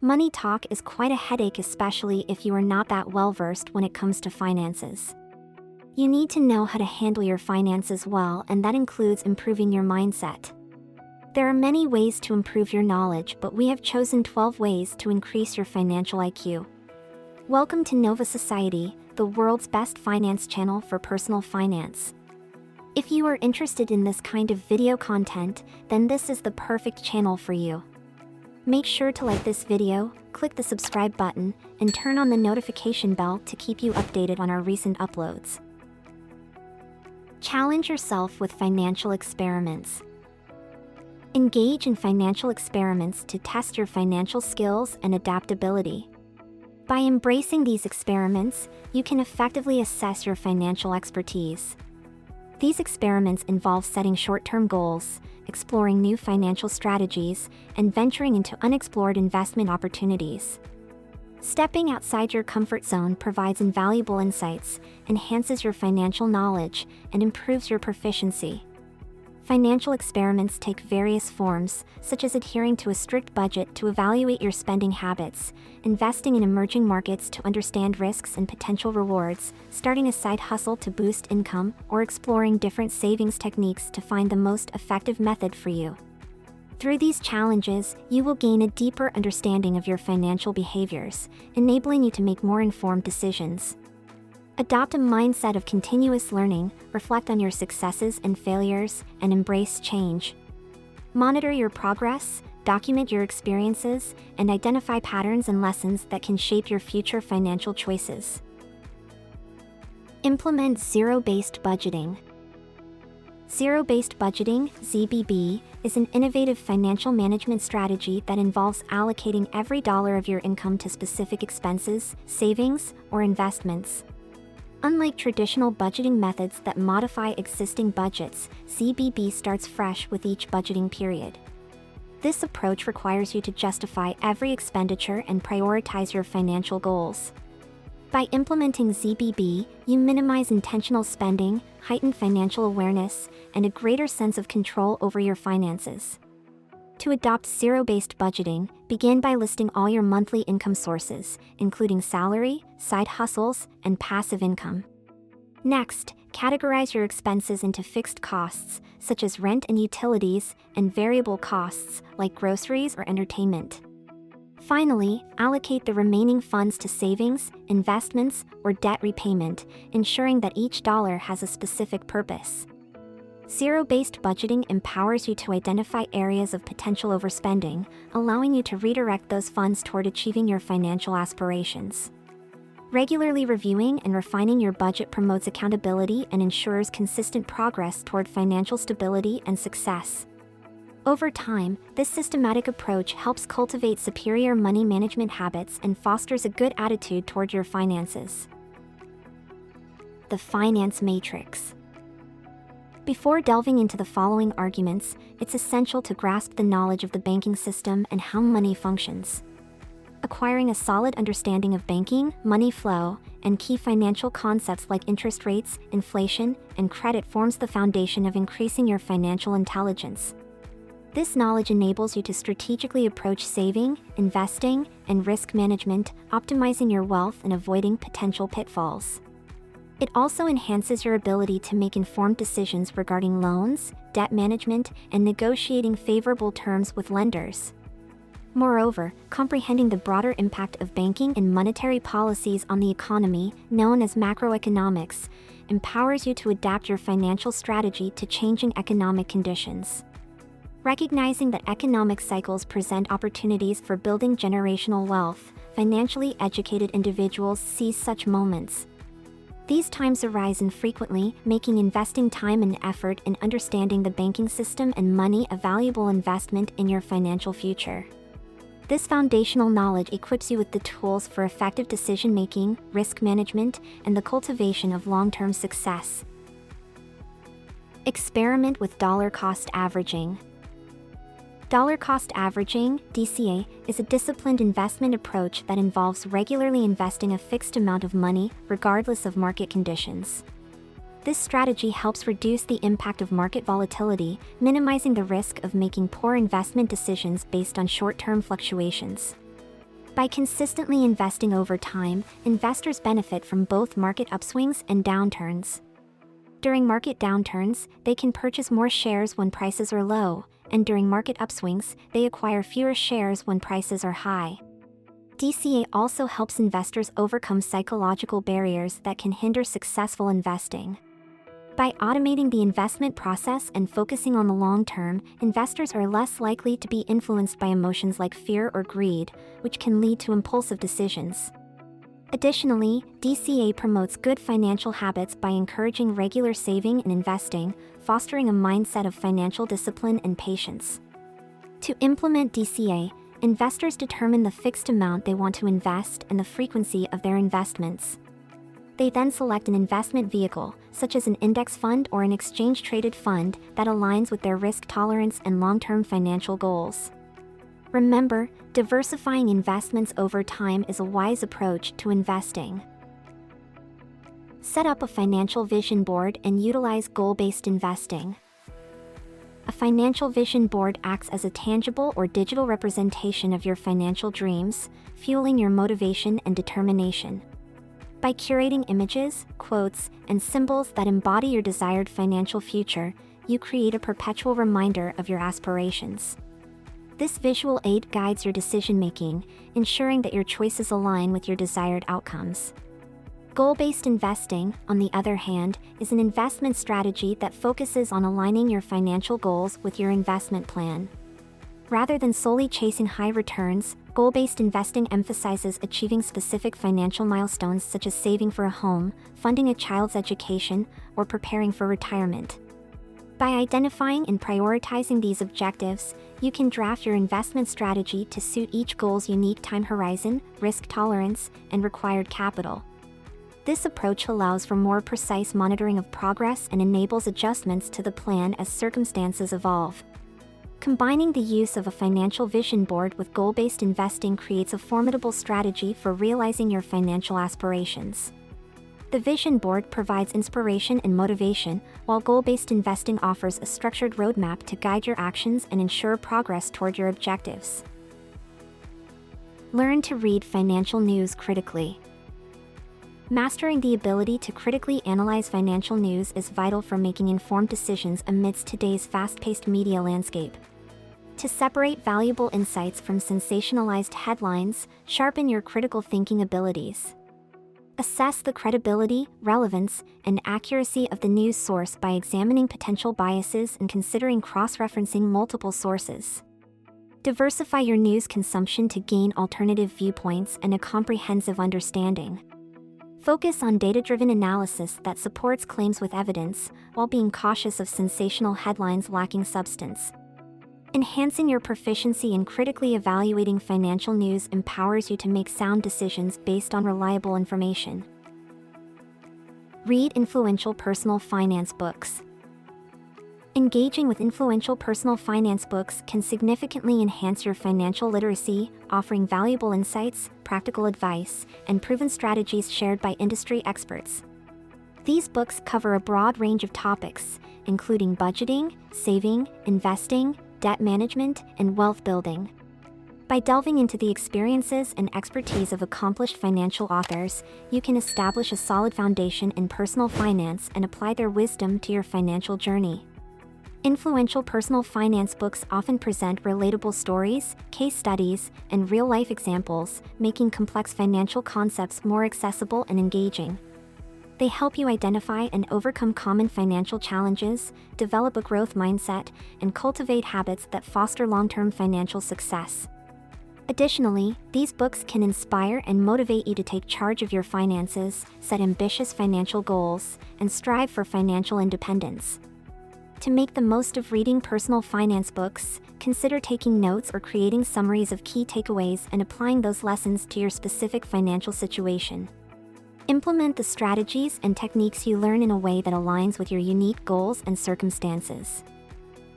Money talk is quite a headache, especially if you are not that well versed when it comes to finances. You need to know how to handle your finances well, and that includes improving your mindset. There are many ways to improve your knowledge, but we have chosen 12 ways to increase your financial IQ. Welcome to Nova Society, the world's best finance channel for personal finance. If you are interested in this kind of video content, then this is the perfect channel for you. Make sure to like this video, click the subscribe button, and turn on the notification bell to keep you updated on our recent uploads. Challenge yourself with financial experiments. Engage in financial experiments to test your financial skills and adaptability. By embracing these experiments, you can effectively assess your financial expertise. These experiments involve setting short-term goals, exploring new financial strategies, and venturing into unexplored investment opportunities. Stepping outside your comfort zone provides invaluable insights, enhances your financial knowledge, and improves your proficiency. Financial experiments take various forms, such as adhering to a strict budget to evaluate your spending habits, investing in emerging markets to understand risks and potential rewards, starting a side hustle to boost income, or exploring different savings techniques to find the most effective method for you. Through these challenges, you will gain a deeper understanding of your financial behaviors, enabling you to make more informed decisions. Adopt a mindset of continuous learning, reflect on your successes and failures, and embrace change. Monitor your progress, document your experiences, and identify patterns and lessons that can shape your future financial choices. Implement zero-based budgeting. Zero-based budgeting, ZBB, is an innovative financial management strategy that involves allocating every dollar of your income to specific expenses, savings, or investments. Unlike traditional budgeting methods that modify existing budgets, ZBB starts fresh with each budgeting period. This approach requires you to justify every expenditure and prioritize your financial goals. By implementing ZBB, you minimize intentional spending, heighten financial awareness, and a greater sense of control over your finances. To adopt zero-based budgeting, begin by listing all your monthly income sources, including salary, side hustles, and passive income. Next, categorize your expenses into fixed costs, such as rent and utilities, and variable costs, like groceries or entertainment. Finally, allocate the remaining funds to savings, investments, or debt repayment, ensuring that each dollar has a specific purpose. Zero-based budgeting empowers you to identify areas of potential overspending, allowing you to redirect those funds toward achieving your financial aspirations. Regularly reviewing and refining your budget promotes accountability and ensures consistent progress toward financial stability and success. Over time, this systematic approach helps cultivate superior money management habits and fosters a good attitude toward your finances. The Finance Matrix. Before delving into the following arguments, it's essential to grasp the knowledge of the banking system and how money functions. Acquiring a solid understanding of banking, money flow, and key financial concepts like interest rates, inflation, and credit forms the foundation of increasing your financial intelligence. This knowledge enables you to strategically approach saving, investing, and risk management, optimizing your wealth and avoiding potential pitfalls. It also enhances your ability to make informed decisions regarding loans, debt management, and negotiating favorable terms with lenders. Moreover, comprehending the broader impact of banking and monetary policies on the economy, known as macroeconomics, empowers you to adapt your financial strategy to changing economic conditions. Recognizing that economic cycles present opportunities for building generational wealth, financially educated individuals seize such moments. These times arise infrequently, making investing time and effort in understanding the banking system and money a valuable investment in your financial future. This foundational knowledge equips you with the tools for effective decision-making, risk management, and the cultivation of long-term success. Experiment with dollar cost averaging. Dollar cost averaging, DCA, is a disciplined investment approach that involves regularly investing a fixed amount of money, regardless of market conditions. This strategy helps reduce the impact of market volatility, minimizing the risk of making poor investment decisions based on short-term fluctuations. By consistently investing over time, investors benefit from both market upswings and downturns. During market downturns, they can purchase more shares when prices are low, and during market upswings, they acquire fewer shares when prices are high. DCA also helps investors overcome psychological barriers that can hinder successful investing. By automating the investment process and focusing on the long term, investors are less likely to be influenced by emotions like fear or greed, which can lead to impulsive decisions. Additionally, DCA promotes good financial habits by encouraging regular saving and investing, fostering a mindset of financial discipline and patience. To implement DCA, investors determine the fixed amount they want to invest and the frequency of their investments. They then select an investment vehicle, such as an index fund or an exchange-traded fund, that aligns with their risk tolerance and long-term financial goals. Remember, diversifying investments over time is a wise approach to investing. Set up a financial vision board and utilize goal-based investing. A financial vision board acts as a tangible or digital representation of your financial dreams, fueling your motivation and determination. By curating images, quotes, and symbols that embody your desired financial future, you create a perpetual reminder of your aspirations. This visual aid guides your decision-making, ensuring that your choices align with your desired outcomes. Goal-based investing, on the other hand, is an investment strategy that focuses on aligning your financial goals with your investment plan. Rather than solely chasing high returns, goal-based investing emphasizes achieving specific financial milestones such as saving for a home, funding a child's education, or preparing for retirement. By identifying and prioritizing these objectives, you can draft your investment strategy to suit each goal's unique time horizon, risk tolerance, and required capital. This approach allows for more precise monitoring of progress and enables adjustments to the plan as circumstances evolve. Combining the use of a financial vision board with goal-based investing creates a formidable strategy for realizing your financial aspirations. The vision board provides inspiration and motivation, while goal-based investing offers a structured roadmap to guide your actions and ensure progress toward your objectives. Learn to read financial news critically. Mastering the ability to critically analyze financial news is vital for making informed decisions amidst today's fast-paced media landscape. To separate valuable insights from sensationalized headlines, sharpen your critical thinking abilities. Assess the credibility, relevance, and accuracy of the news source by examining potential biases and considering cross-referencing multiple sources. Diversify your news consumption to gain alternative viewpoints and a comprehensive understanding. Focus on data-driven analysis that supports claims with evidence, while being cautious of sensational headlines lacking substance. Enhancing your proficiency in critically evaluating financial news empowers you to make sound decisions based on reliable information. Read influential personal finance books. Engaging with influential personal finance books can significantly enhance your financial literacy, offering valuable insights, practical advice, and proven strategies shared by industry experts. These books cover a broad range of topics, including budgeting, saving, investing, debt management, and wealth building. By delving into the experiences and expertise of accomplished financial authors, you can establish a solid foundation in personal finance and apply their wisdom to your financial journey. Influential personal finance books often present relatable stories, case studies, and real-life examples, making complex financial concepts more accessible and engaging. They help you identify and overcome common financial challenges, develop a growth mindset, and cultivate habits that foster long-term financial success. Additionally, these books can inspire and motivate you to take charge of your finances, set ambitious financial goals, and strive for financial independence. To make the most of reading personal finance books, consider taking notes or creating summaries of key takeaways and applying those lessons to your specific financial situation. Implement the strategies and techniques you learn in a way that aligns with your unique goals and circumstances.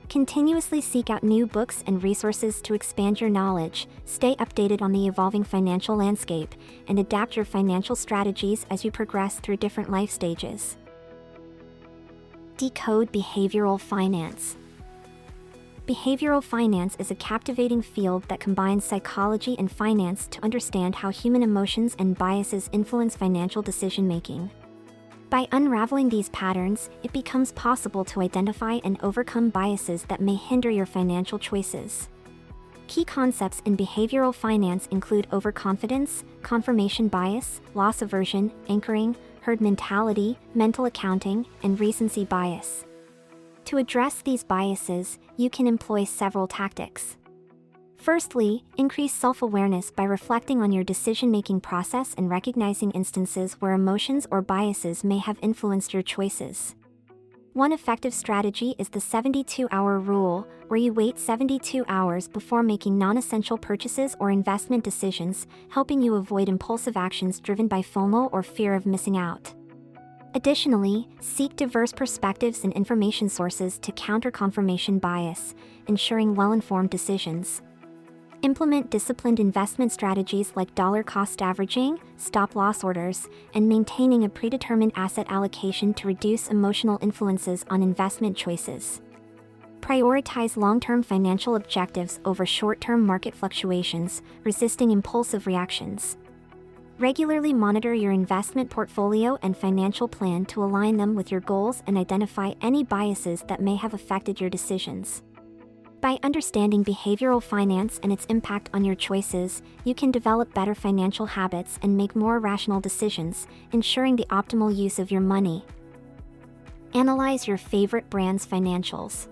Continuously seek out new books and resources to expand your knowledge, stay updated on the evolving financial landscape, and adapt your financial strategies as you progress through different life stages. Decode behavioral finance. Behavioral finance is a captivating field that combines psychology and finance to understand how human emotions and biases influence financial decision-making. By unraveling these patterns, it becomes possible to identify and overcome biases that may hinder your financial choices. Key concepts in behavioral finance include overconfidence, confirmation bias, loss aversion, anchoring, herd mentality, mental accounting, and recency bias. To address these biases, you can employ several tactics. Firstly, increase self-awareness by reflecting on your decision-making process and recognizing instances where emotions or biases may have influenced your choices. One effective strategy is the 72-hour rule, where you wait 72 hours before making non-essential purchases or investment decisions, helping you avoid impulsive actions driven by FOMO or fear of missing out. Additionally, seek diverse perspectives and information sources to counter confirmation bias, ensuring well-informed decisions. Implement disciplined investment strategies like dollar-cost averaging, stop-loss orders, and maintaining a predetermined asset allocation to reduce emotional influences on investment choices. Prioritize long-term financial objectives over short-term market fluctuations, resisting impulsive reactions. Regularly monitor your investment portfolio and financial plan to align them with your goals and identify any biases that may have affected your decisions. By understanding behavioral finance and its impact on your choices, you can develop better financial habits and make more rational decisions, ensuring the optimal use of your money. Analyze your favorite brand's financials.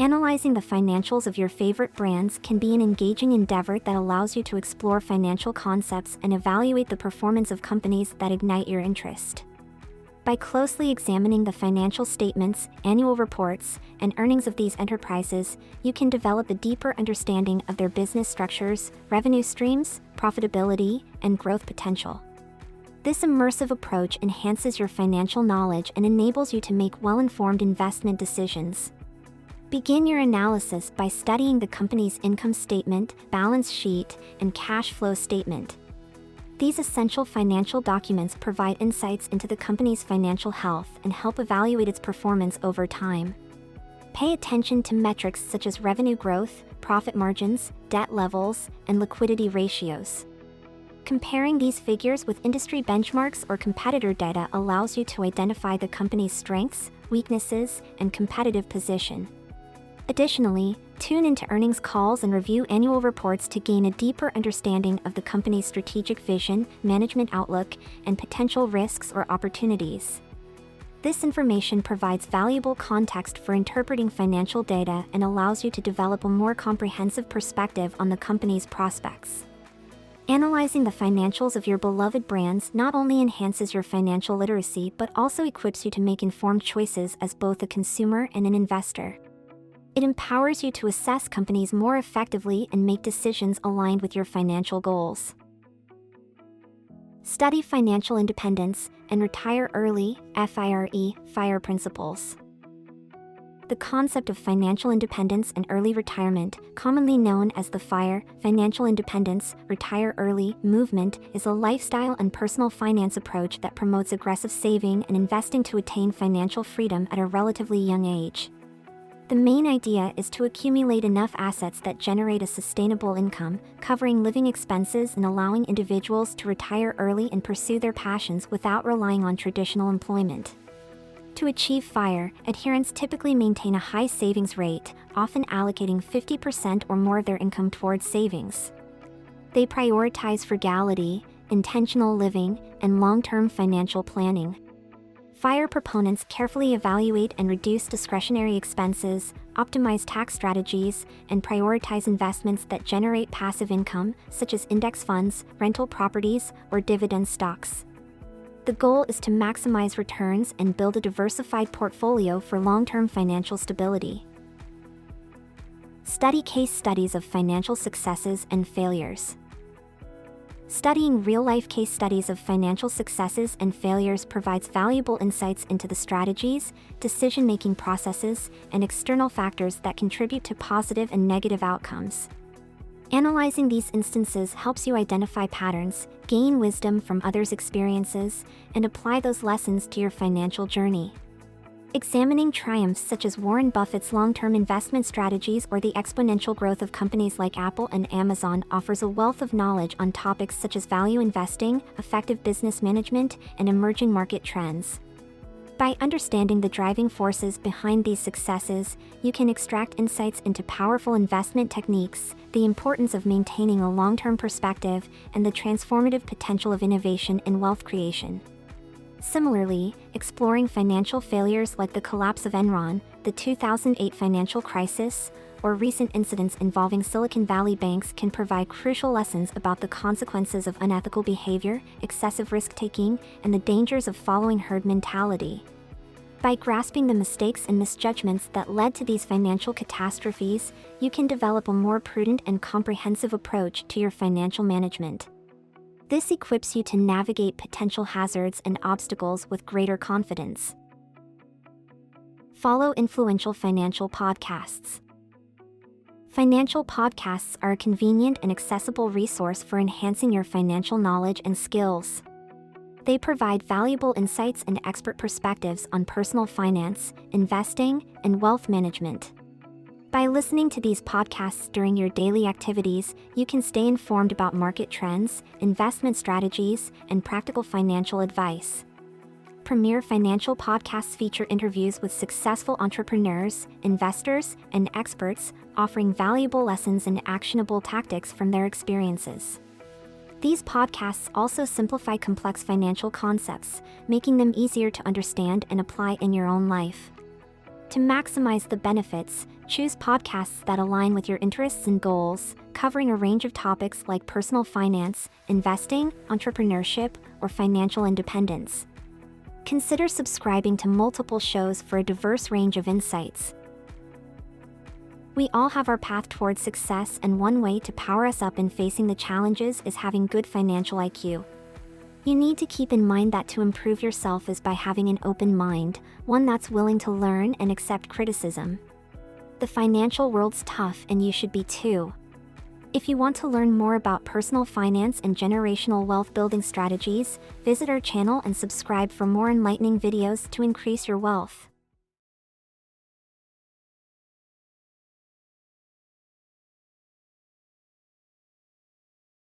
Analyzing the financials of your favorite brands can be an engaging endeavor that allows you to explore financial concepts and evaluate the performance of companies that ignite your interest. By closely examining the financial statements, annual reports, and earnings of these enterprises, you can develop a deeper understanding of their business structures, revenue streams, profitability, and growth potential. This immersive approach enhances your financial knowledge and enables you to make well-informed investment decisions. Begin your analysis by studying the company's income statement, balance sheet, and cash flow statement. These essential financial documents provide insights into the company's financial health and help evaluate its performance over time. Pay attention to metrics such as revenue growth, profit margins, debt levels, and liquidity ratios. Comparing these figures with industry benchmarks or competitor data allows you to identify the company's strengths, weaknesses, and competitive position. Additionally, tune into earnings calls and review annual reports to gain a deeper understanding of the company's strategic vision, management outlook, and potential risks or opportunities. This information provides valuable context for interpreting financial data and allows you to develop a more comprehensive perspective on the company's prospects. Analyzing the financials of your beloved brands not only enhances your financial literacy but also equips you to make informed choices as both a consumer and an investor. It empowers you to assess companies more effectively and make decisions aligned with your financial goals. Study financial independence and retire early, FIRE principles. The concept of financial independence and early retirement, commonly known as the FIRE, financial independence, retire early movement, is a lifestyle and personal finance approach that promotes aggressive saving and investing to attain financial freedom at a relatively young age. The main idea is to accumulate enough assets that generate a sustainable income, covering living expenses and allowing individuals to retire early and pursue their passions without relying on traditional employment. To achieve FIRE, adherents typically maintain a high savings rate, often allocating 50% or more of their income towards savings. They prioritize frugality, intentional living, and long-term financial planning. FIRE proponents carefully evaluate and reduce discretionary expenses, optimize tax strategies, and prioritize investments that generate passive income, such as index funds, rental properties, or dividend stocks. The goal is to maximize returns and build a diversified portfolio for long-term financial stability. Study case studies of financial successes and failures. Studying real-life case studies of financial successes and failures provides valuable insights into the strategies, decision-making processes, and external factors that contribute to positive and negative outcomes. Analyzing these instances helps you identify patterns, gain wisdom from others' experiences, and apply those lessons to your financial journey. Examining triumphs such as Warren Buffett's long-term investment strategies or the exponential growth of companies like Apple and Amazon offers a wealth of knowledge on topics such as value investing, effective business management, and emerging market trends. By understanding the driving forces behind these successes, you can extract insights into powerful investment techniques, the importance of maintaining a long-term perspective, and the transformative potential of innovation in wealth creation. Similarly, exploring financial failures like the collapse of Enron, the 2008 financial crisis, or recent incidents involving Silicon Valley banks can provide crucial lessons about the consequences of unethical behavior, excessive risk-taking, and the dangers of following herd mentality. By grasping the mistakes and misjudgments that led to these financial catastrophes, you can develop a more prudent and comprehensive approach to your financial management. This equips you to navigate potential hazards and obstacles with greater confidence. Follow influential financial podcasts. Financial podcasts are a convenient and accessible resource for enhancing your financial knowledge and skills. They provide valuable insights and expert perspectives on personal finance, investing, and wealth management. By listening to these podcasts during your daily activities, you can stay informed about market trends, investment strategies, and practical financial advice. Premier financial podcasts feature interviews with successful entrepreneurs, investors, and experts, offering valuable lessons and actionable tactics from their experiences. These podcasts also simplify complex financial concepts, making them easier to understand and apply in your own life. To maximize the benefits, choose podcasts that align with your interests and goals, covering a range of topics like personal finance, investing, entrepreneurship, or financial independence. Consider subscribing to multiple shows for a diverse range of insights. We all have our path towards success, and one way to power us up in facing the challenges is having good financial IQ. You need to keep in mind that to improve yourself is by having an open mind, one that's willing to learn and accept criticism. The financial world's tough, and you should be too. If you want to learn more about personal finance and generational wealth building strategies, visit our channel and subscribe for more enlightening videos to increase your wealth.